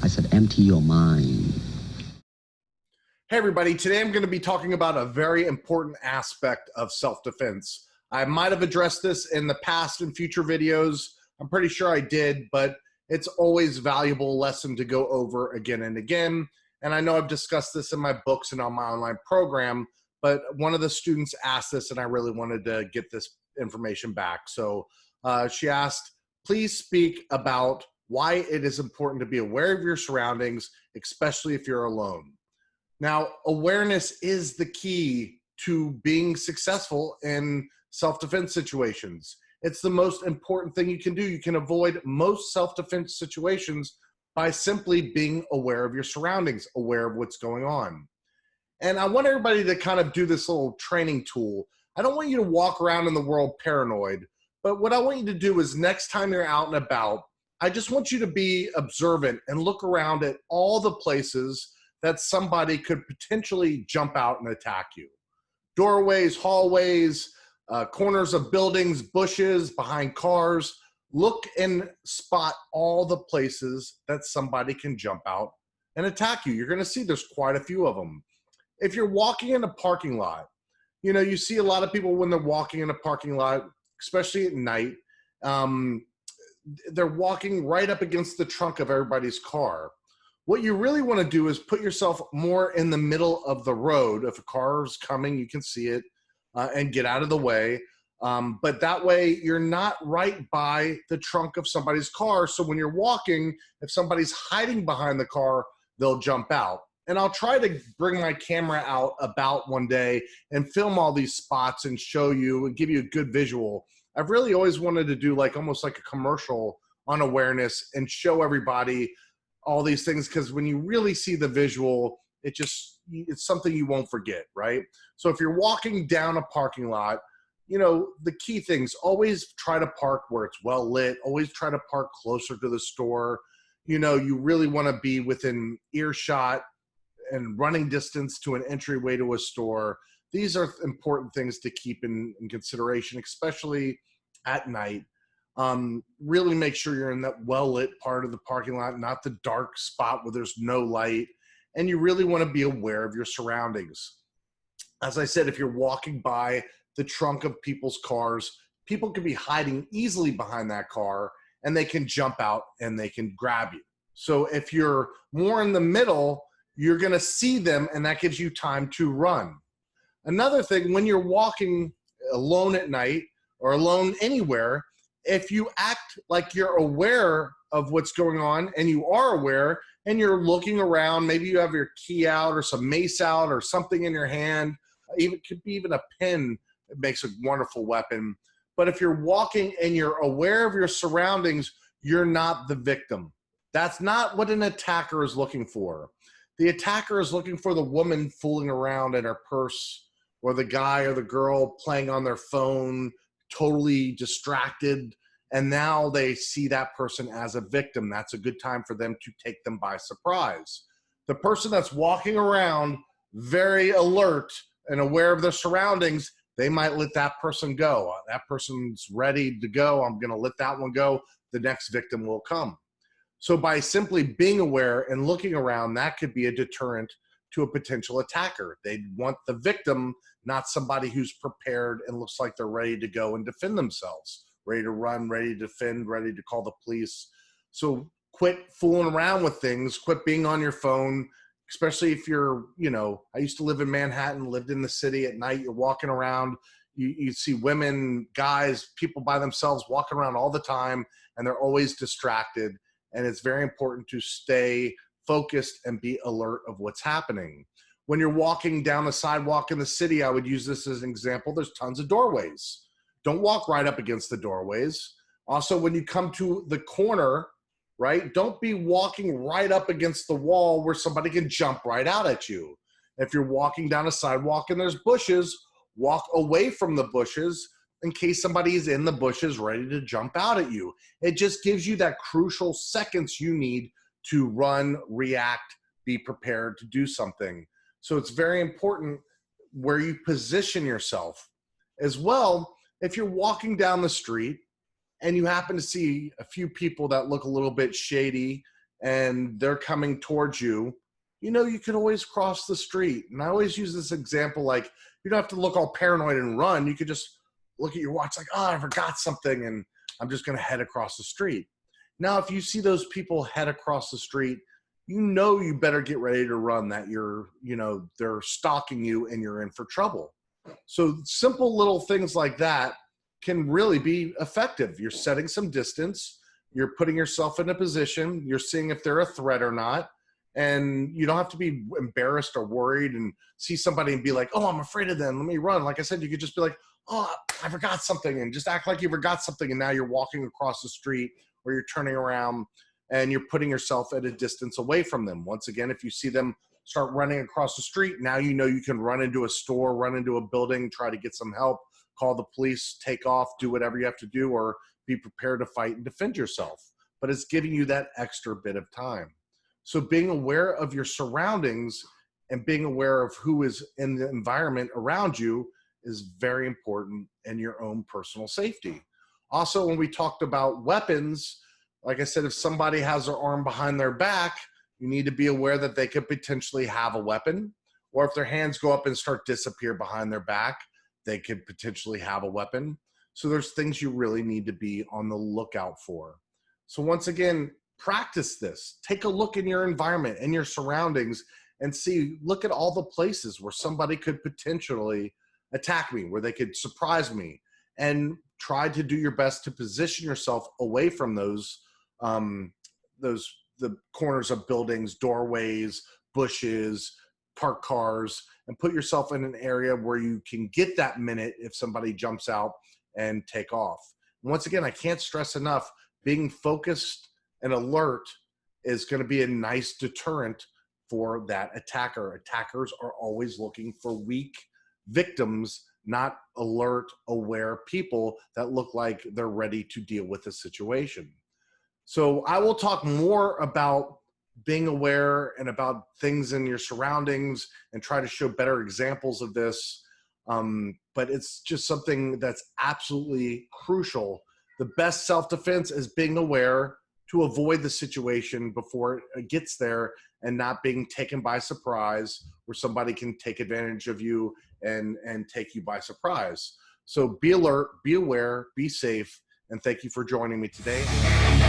I said, empty your mind. Hey everybody, today I'm going to be talking about a very important aspect of self-defense. I might have addressed this in the past and future videos. I'm pretty sure I did, but it's always a valuable lesson to go over again and again. And I know I've discussed this in my books and on my online program, but one of the students asked this and I really wanted to get this information back. So she asked, please speak about why it is important to be aware of your surroundings, especially if you're alone. Now, awareness is the key to being successful in self-defense situations. It's the most important thing you can do. You can avoid most self-defense situations by simply being aware of your surroundings, aware of what's going on. And I want everybody to kind of do this little training tool. I don't want you to walk around in the world paranoid, but what I want you to do is next time you're out and about, I just want you to be observant and look around at all the places that somebody could potentially jump out and attack you. Doorways, hallways, corners of buildings, bushes, behind cars. Look and spot all the places that somebody can jump out and attack you. You're gonna see there's quite a few of them. If you're walking in a parking lot, you know, you see a lot of people when they're walking in a parking lot, especially at night, they're walking right up against the trunk of everybody's car. What you really want to do is put yourself more in the middle of the road. If a car is coming, you can see it and get out of the way. But that way, you're not right by the trunk of somebody's car. So when you're walking, if somebody's hiding behind the car, they'll jump out. And I'll try to bring my camera out about one day and film all these spots and show you and give you a good visual. I've really always wanted to do like almost like a commercial on awareness and show everybody all these things, because when you really see the visual, it's something you won't forget, right? So if you're walking down a parking lot, you know, the key things, always try to park where it's well lit, always try to park closer to the store. You know, you really want to be within earshot and running distance to an entryway to a store. These are important things to keep in consideration, especially at night. Really make sure you're in that well-lit part of the parking lot, not the dark spot where there's no light. And you really want to be aware of your surroundings. As I said, if you're walking by the trunk of people's cars, people can be hiding easily behind that car and they can jump out and they can grab you. So if you're more in the middle, you're going to see them and that gives you time to run. Another thing, when you're walking alone at night or alone anywhere, if you act like you're aware of what's going on and you are aware and you're looking around, maybe you have your key out or some mace out or something in your hand, even could be even a pen. It makes a wonderful weapon. But if you're walking and you're aware of your surroundings, you're not the victim. That's not what an attacker is looking for. The attacker is looking for the woman fooling around in her purse, or the guy or the girl playing on their phone, totally distracted, and now they see that person as a victim. That's a good time for them to take them by surprise. The person that's walking around very alert and aware of their surroundings, they might let that person go. That person's ready to go. I'm going to let that one go. The next victim will come. So by simply being aware and looking around, that could be a deterrent to a potential attacker. They want the victim, not somebody who's prepared and looks like they're ready to go and defend themselves, ready to run, ready to defend, ready to call the police. So quit fooling around with things, quit being on your phone, especially if you're, you know, I used to live in Manhattan, lived in the city at night, you're walking around, you see women, guys, people by themselves walking around all the time, and they're always distracted. And it's very important to stay focused and be alert of what's happening. When you're walking down the sidewalk in the city, I would use this as an example. There's tons of doorways. Don't walk right up against the doorways. Also, when you come to the corner, right, don't be walking right up against the wall where somebody can jump right out at you. If you're walking down a sidewalk and there's bushes, walk away from the bushes in case somebody is in the bushes ready to jump out at you. It just gives you that crucial seconds you need to run, react, be prepared to do something. So it's very important where you position yourself. As well, if you're walking down the street and you happen to see a few people that look a little bit shady, and they're coming towards you, you know, you can always cross the street. And I always use this example, like, you don't have to look all paranoid and run. You could just look at your watch like, oh, I forgot something, and I'm just going to head across the street. Now, if you see those people head across the street, you know you better get ready to run, that they're stalking you and you're in for trouble. So simple little things like that can really be effective. You're setting some distance, you're putting yourself in a position, you're seeing if they're a threat or not, and you don't have to be embarrassed or worried and see somebody and be like, oh, I'm afraid of them, let me run. Like I said, you could just be like, oh, I forgot something, and just act like you forgot something, and now you're walking across the street or you're turning around and you're putting yourself at a distance away from them. Once again, if you see them start running across the street, now you know you can run into a store, run into a building, try to get some help, call the police, take off, do whatever you have to do, or be prepared to fight and defend yourself. But it's giving you that extra bit of time. So being aware of your surroundings and being aware of who is in the environment around you is very important in your own personal safety. Also, when we talked about weapons, like I said, if somebody has their arm behind their back, you need to be aware that they could potentially have a weapon. Or if their hands go up and start disappear behind their back, they could potentially have a weapon. So there's things you really need to be on the lookout for. So once again, practice this. Take a look in your environment and your surroundings and look at all the places where somebody could potentially attack me, where they could surprise me, and try to do your best to position yourself away from the corners of buildings, doorways, bushes, parked cars, and put yourself in an area where you can get that minute if somebody jumps out and take off. And once again, I can't stress enough, being focused and alert is going to be a nice deterrent for that attacker. Attackers are always looking for weak victims, not alert, aware people that look like they're ready to deal with the situation. So I will talk more about being aware and about things in your surroundings and try to show better examples of this. But it's just something that's absolutely crucial. The best self-defense is being aware to avoid the situation before it gets there and not being taken by surprise, where somebody can take advantage of you and take you by surprise. So be alert, be aware, be safe, and thank you for joining me today.